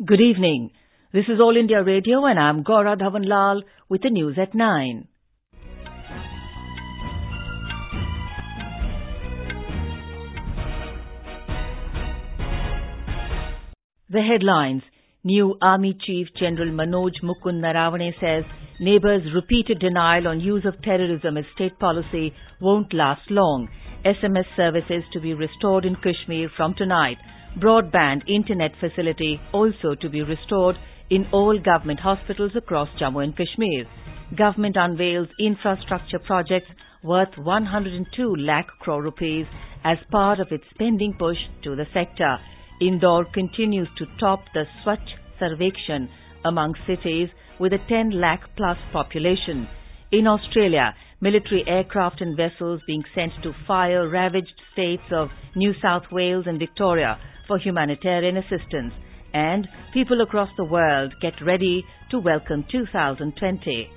Good evening. This is All India Radio and I'm Gaura Dhawanlal with the news at 9. The headlines. New Army Chief General Manoj Mukund Naravane says neighbour's repeated denial on use of terrorism as state policy won't last long. SMS services to be restored in Kashmir from tonight. Broadband internet facility also to be restored in all government hospitals across Jammu and Kashmir. Government unveils infrastructure projects worth 102 lakh crore rupees as part of its spending push to the sector. Indore continues to top the Swachh Survekshan among cities with a 10 lakh plus population. In Australia, military aircraft and vessels being sent to fire-ravaged states of New South Wales and Victoria for humanitarian assistance. And people across the world get ready to welcome 2020.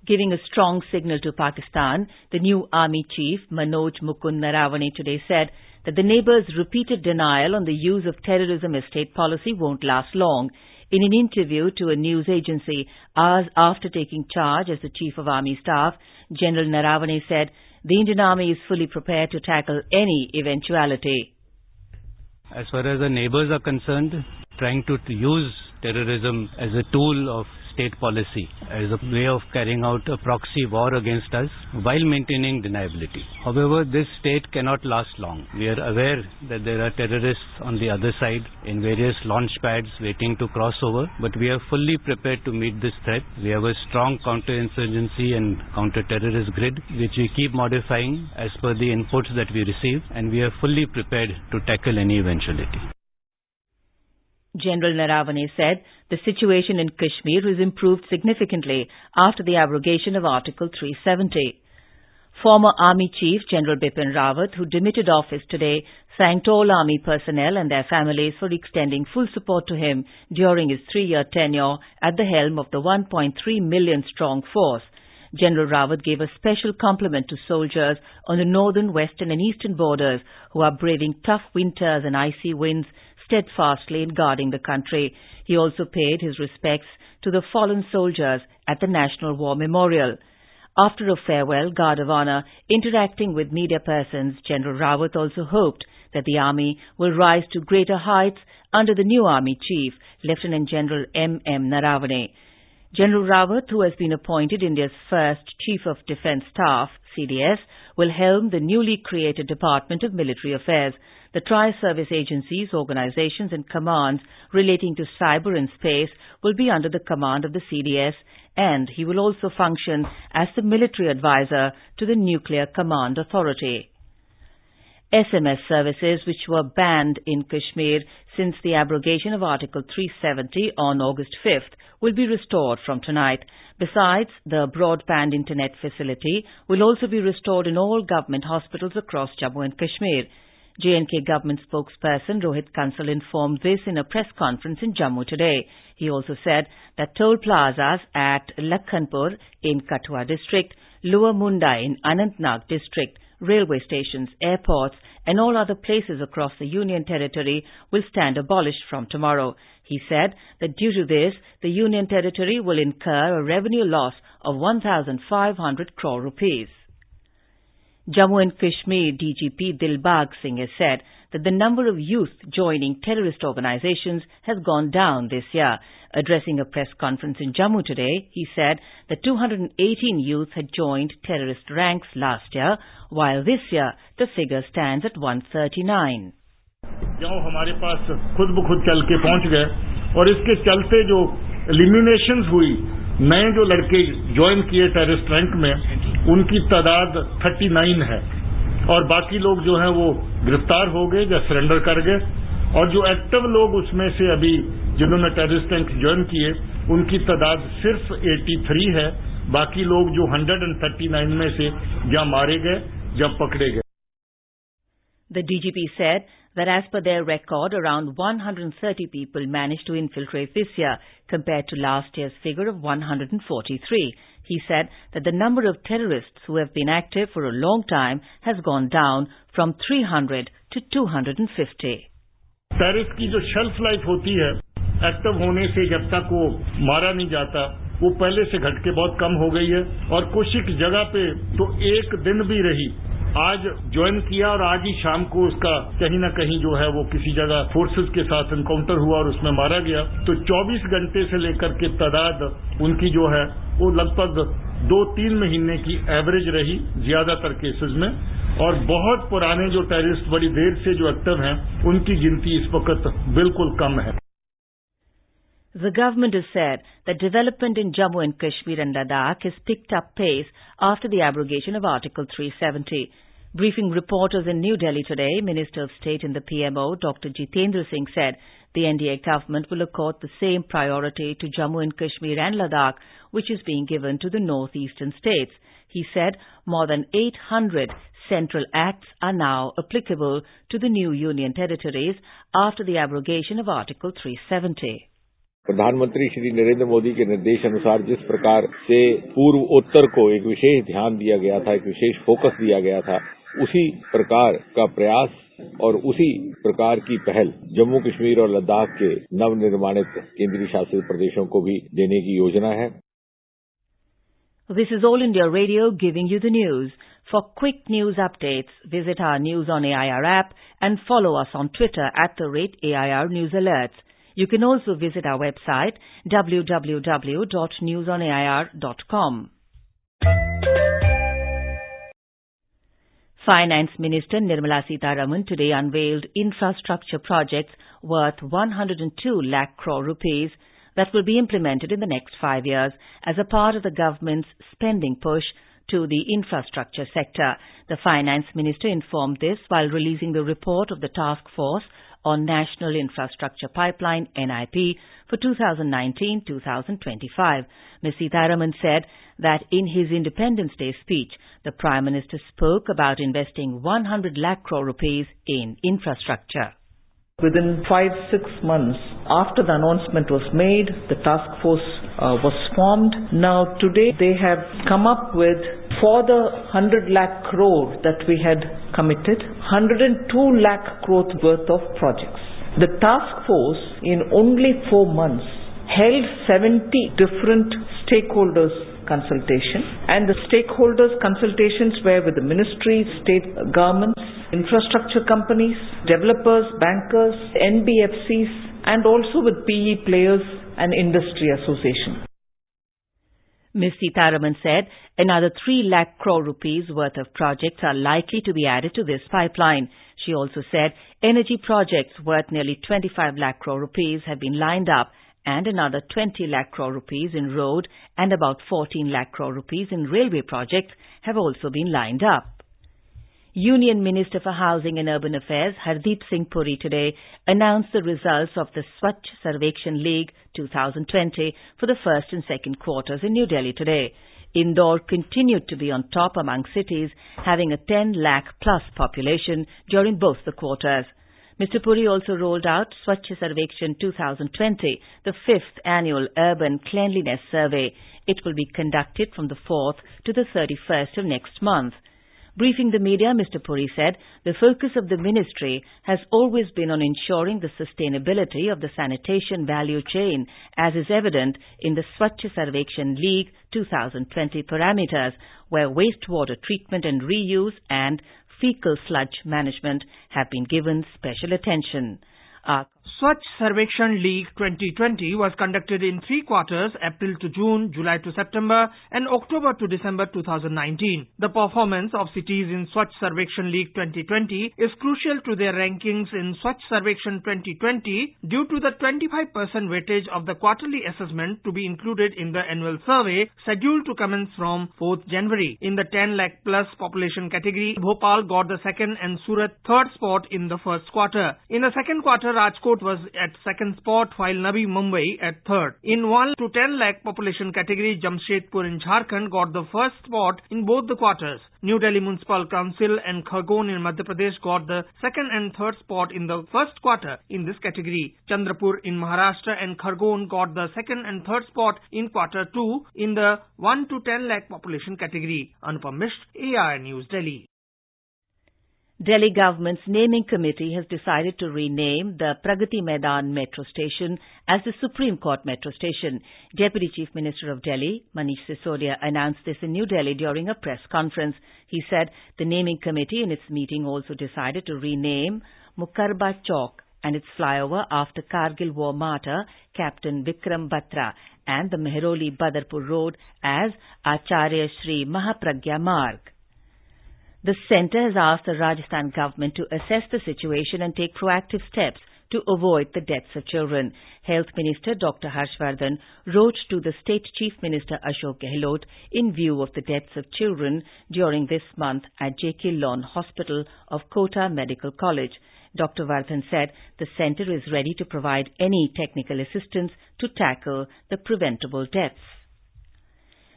Giving a strong signal to Pakistan, the new Army Chief, Manoj Mukund Naravane, today said that the neighbour's repeated denial on the use of terrorism as state policy won't last long. In an interview to a news agency hours after taking charge as the Chief of Army Staff, General Naravane said the Indian Army is fully prepared to tackle any eventuality. As far as the neighbours are concerned, trying to use terrorism as a tool of state policy, as a way of carrying out a proxy war against us while maintaining deniability. However, this state cannot last long. We are aware that there are terrorists on the other side in various launch pads waiting to cross over, but we are fully prepared to meet this threat. We have a strong counter-insurgency and counter-terrorist grid, which we keep modifying as per the inputs that we receive, and we are fully prepared to tackle any eventuality. General Naravane said the situation in Kashmir has improved significantly after the abrogation of Article 370. Former Army Chief General Bipin Rawat, who demitted office today, thanked all Army personnel and their families for extending full support to him during his 3-year tenure at the helm of the 1.3 million strong force. General Rawat gave a special compliment to soldiers on the northern, western and eastern borders who are braving tough winters and icy winds steadfastly in guarding the country. He also paid his respects to the fallen soldiers at the National War Memorial. After a farewell guard of honour interacting with media persons, General Rawat also hoped that the army will rise to greater heights under the new Army Chief, Lieutenant General M. Naravane. General Rawat, who has been appointed India's first Chief of Defence Staff, CDS, will helm the newly created Department of Military Affairs. The tri-service agencies, organizations and commands relating to cyber and space will be under the command of the CDS, and he will also function as the military advisor to the Nuclear Command Authority. SMS services, which were banned in Kashmir since the abrogation of Article 370 on August 5th, will be restored from tonight. Besides, the broadband internet facility will also be restored in all government hospitals across Jammu and Kashmir. J&K government spokesperson Rohit Kansal informed this in a press conference in Jammu today. He also said that toll plazas at Lakhanpur in Kathua district, Lower Munda in Anantnag district, railway stations, airports and all other places across the Union Territory will stand abolished from tomorrow. He said that due to this, the Union Territory will incur a revenue loss of 1,500 crore rupees. Jammu and Kashmir DGP Dilbag Singh has said that the number of youth joining terrorist organizations has gone down this year. Addressing a press conference in Jammu today, he said that 218 youth had joined terrorist ranks last year, while this year the figure stands at 139. जो हमारे पास खुद ब खुद चल के पहुंच गए और इसके चलते जो एलिमिनेशंस हुई, नए जो लड़के ज्वाइन किए टेररिस्ट रैंक में, उनकी तादाद 39 है और बाकी लोग जो हैं वो गिरफ्तार हो गए या सरेंडर कर गए, और जो एक्टिव लोग उसमें से अभी जिन्होंने टेररिस्ट रैंक ज्वाइन किए उनकी तादाद सिर्फ 83 है. बाकी लोग जो 139 में से या मारे गए या पकड़े गए. The DGP said that as per their record, around 130 people managed to infiltrate this year compared to last year's figure of 143. He said that the number of terrorists who have been active for a long time has gone down from 300 to 250. Terrorist की जो shelf life होती है, active होने से जब तक वो मारा नहीं जाता, वो पहले से घट के बहुत कम हो गई है और कुछ एक जगह पे तो एक दिन भी रही। आज ज्वाइन किया और आज ही शाम को उसका कहीं ना कहीं जो है वो किसी जगह फोर्सेस के साथ एनकाउंटर हुआ और उसमें मारा गया। तो 24 घंटे से लेकर के तादाद उनकी जो है वो लगभग 2-3 महीने की एवरेज रही ज्यादातर केसेस में, और बहुत पुराने जो टेररिस्ट बड़ी देर से जो एक्टिव हैं उनकी गिनती इस वक्त बिल्कुल कम है। The government has said that development in Jammu and Kashmir and Ladakh has picked up pace after the abrogation of Article 370. Briefing reporters in New Delhi today, Minister of State in the PMO, Dr. Jitendra Singh, said the NDA government will accord the same priority to Jammu and Kashmir and Ladakh, which is being given to the northeastern states. He said more than 800 central acts are now applicable to the new union territories after the abrogation of Article 370. प्रधानमंत्री श्री नरेंद्र मोदी के निर्देश अनुसार जिस प्रकार से पूर्व उत्तर को एक विशेष ध्यान दिया गया था, एक विशेष फोकस दिया गया था, उसी प्रकार का प्रयास और उसी प्रकार की पहल जम्मू कश्मीर और लद्दाख के नवनिर्माणित केंद्रीय शासित प्रदेशों को भी देने की योजना है। This is All India Radio giving you the news. For quick news updates, visit our News on AIR app and follow us on Twitter @AIR News Alerts. You can also visit our website www.newsonair.com. Finance Minister Nirmala Sitharaman today unveiled infrastructure projects worth 102 lakh crore rupees that will be implemented in the next 5 years as a part of the government's spending push to the infrastructure sector. The Finance Minister informed this while releasing the report of the Task Force on National Infrastructure Pipeline (NIP) for 2019-2025. Ms. Sitharaman said that in his Independence Day speech, the Prime Minister spoke about investing 100 lakh crore rupees in infrastructure. Within 5-6 months after the announcement was made, the task force was formed. Now today they have come up with, for the 100 lakh crore that we had committed, 102 lakh crore worth of projects. The task force in only 4 months held 70 different stakeholders consultation, and the stakeholders consultations were with the ministries, state governments, infrastructure companies, developers, bankers, NBFCs, and also with PE players and industry association. Ms. Sitharaman said another 3 lakh crore rupees worth of projects are likely to be added to this pipeline. She also said energy projects worth nearly 25 lakh crore rupees have been lined up, and another 20 lakh crore rupees in road and about 14 lakh crore rupees in railway projects have also been lined up. Union Minister for Housing and Urban Affairs Hardeep Singh Puri today announced the results of the Swachh Survekshan League 2020 for the first and second quarters in New Delhi today. Indore continued to be on top among cities having a 10 lakh plus population during both the quarters. Mr. Puri also rolled out Swachh Survekshan 2020, the 5th annual urban cleanliness survey. It will be conducted from the 4th to the 31st of next month. Briefing the media, Mr. Puri said the focus of the ministry has always been on ensuring the sustainability of the sanitation value chain, as is evident in the Swachh Survekshan League 2020 parameters, where wastewater treatment and reuse and fecal sludge management have been given special attention. Swachh Survekshan League 2020 was conducted in 3 quarters, April to June, July to September, and October to December 2019. The performance of cities in Swachh Survekshan League 2020 is crucial to their rankings in Swachh Survekshan 2020 due to the 25% weightage of the quarterly assessment to be included in the annual survey scheduled to commence from 4th January. In the 10 lakh plus population category, Bhopal got the second and Surat third spot in the first quarter. In the second quarter, Rajkot South was at second spot, while Navi Mumbai at third. In 1 to 10 lakh population category, Jamshedpur in Jharkhand got the first spot in both the quarters. New Delhi Municipal Council and Khargone in Madhya Pradesh got the second and third spot in the first quarter in this category. Chandrapur in Maharashtra and Khargone got the second and third spot in quarter 2 in the 1 to 10 lakh population category. Anupam Mishra, AIR News, Delhi. Delhi government's naming committee has decided to rename the Pragati Maidan metro station as the Supreme Court metro station. Deputy Chief Minister of Delhi, Manish Sisodia, announced this in New Delhi during a press conference. He said the naming committee in its meeting also decided to rename Mukarba Chowk and its flyover after Kargil war martyr Captain Vikram Batra, and the Mehroli Badarpur Road as Acharya Shri Mahapragya Marg. The centre has asked the Rajasthan government to assess the situation and take proactive steps to avoid the deaths of children. Health Minister Dr. Harshvardhan wrote to the State Chief Minister Ashok Gehlot in view of the deaths of children during this month at J.K. Lon Hospital of Kota Medical College. Dr. Vardhan said the centre is ready to provide any technical assistance to tackle the preventable deaths.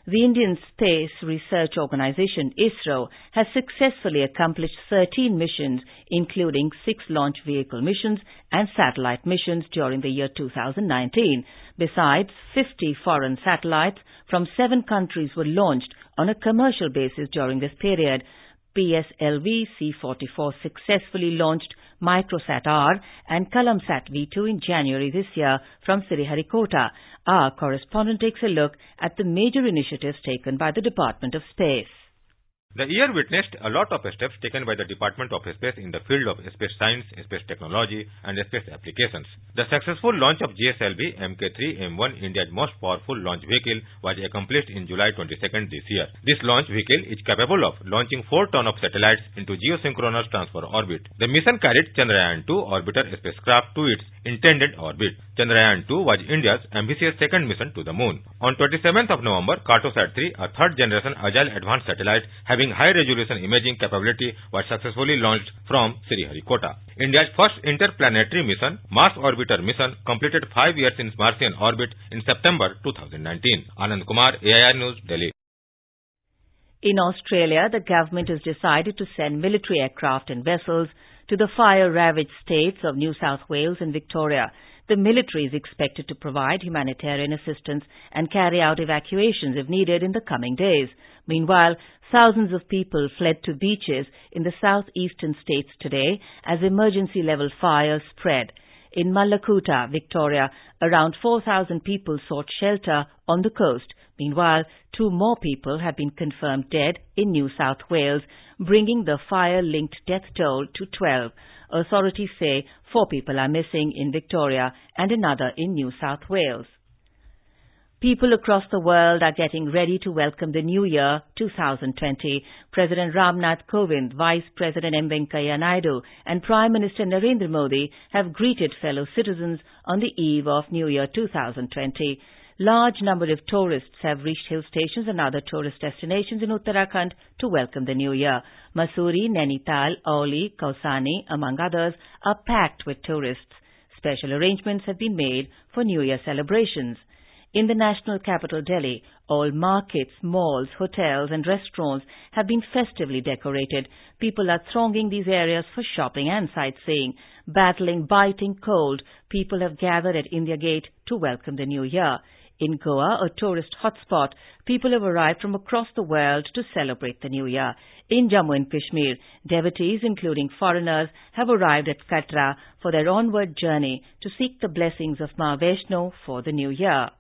The Indian Space Research Organisation, ISRO, has successfully accomplished 13 missions, including 6 launch vehicle missions and satellite missions during the year 2019. Besides, 50 foreign satellites from 7 countries were launched on a commercial basis during this period. PSLV C-44 successfully launched Microsat-R and Kalamsat V2 in January this year from Sriharikota. Our correspondent takes a look at the major initiatives taken by the Department of Space. The year witnessed a lot of steps taken by the Department of Space in the field of space science, space technology and space applications. The successful launch of GSLV Mk3M1, India's most powerful launch vehicle, was accomplished in July 22nd this year. This launch vehicle is capable of launching 4 tons of satellites into geosynchronous transfer orbit. The mission carried Chandrayaan-2 orbiter spacecraft to its intended orbit. Chandrayaan-2 was India's ambitious second mission to the moon. On 27th of November, Cartosat-3, a third-generation agile advanced satellite having high-resolution imaging capability, was successfully launched from Sriharikota. India's first interplanetary mission, Mars Orbiter mission, completed 5 years in Martian orbit in September 2019. Anand Kumar, AIR News, Delhi. In Australia, the government has decided to send military aircraft and vessels to the fire-ravaged states of New South Wales and Victoria. The military is expected to provide humanitarian assistance and carry out evacuations if needed in the coming days. Meanwhile, thousands of people fled to beaches in the southeastern states today as emergency-level fires spread. In Mallacoota, Victoria, around 4,000 people sought shelter on the coast. Meanwhile, 2 more people have been confirmed dead in New South Wales, bringing the fire-linked death toll to 12. Authorities say 4 people are missing in Victoria and another in New South Wales. People across the world are getting ready to welcome the new year 2020. President Ramnath Kovind, Vice President M. Venkaiah Naidu and Prime Minister Narendra Modi have greeted fellow citizens on the eve of New Year 2020. Large number of tourists have reached hill stations and other tourist destinations in Uttarakhand to welcome the new year. Mussoorie, Nainital, Auli, Kausani, among others, are packed with tourists. Special arrangements have been made for New Year celebrations. In the national capital Delhi, all markets, malls, hotels and restaurants have been festively decorated. People are thronging these areas for shopping and sightseeing. Battling biting cold, people have gathered at India Gate to welcome the new year. In Goa, a tourist hotspot, people have arrived from across the world to celebrate the new year. In Jammu and Kashmir, devotees, including foreigners, have arrived at Katra for their onward journey to seek the blessings of Ma Vaishno for the new year.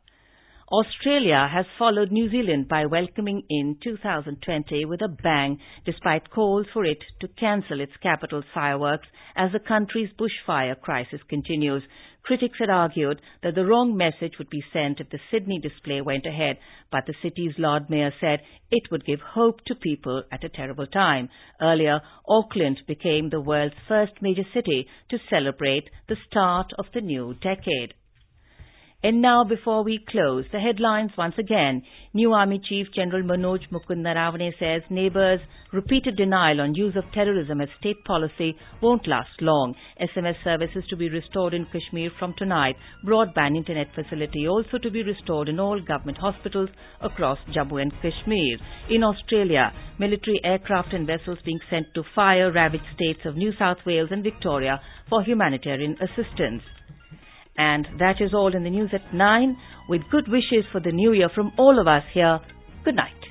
Australia has followed New Zealand by welcoming in 2020 with a bang, despite calls for it to cancel its capital's fireworks as the country's bushfire crisis continues. Critics had argued that the wrong message would be sent if the Sydney display went ahead, but the city's Lord Mayor said it would give hope to people at a terrible time. Earlier, Auckland became the world's first major city to celebrate the start of the new decade. And now, before we close, the headlines once again. New Army Chief General Manoj Mukund Naravane says neighbours' repeated denial on use of terrorism as state policy won't last long. SMS services to be restored in Kashmir from tonight. Broadband internet facility also to be restored in all government hospitals across Jammu and Kashmir. In Australia, military aircraft and vessels being sent to fire-ravaged states of New South Wales and Victoria for humanitarian assistance. And that is all in the news at 9. With good wishes for the new year from all of us here. Good night.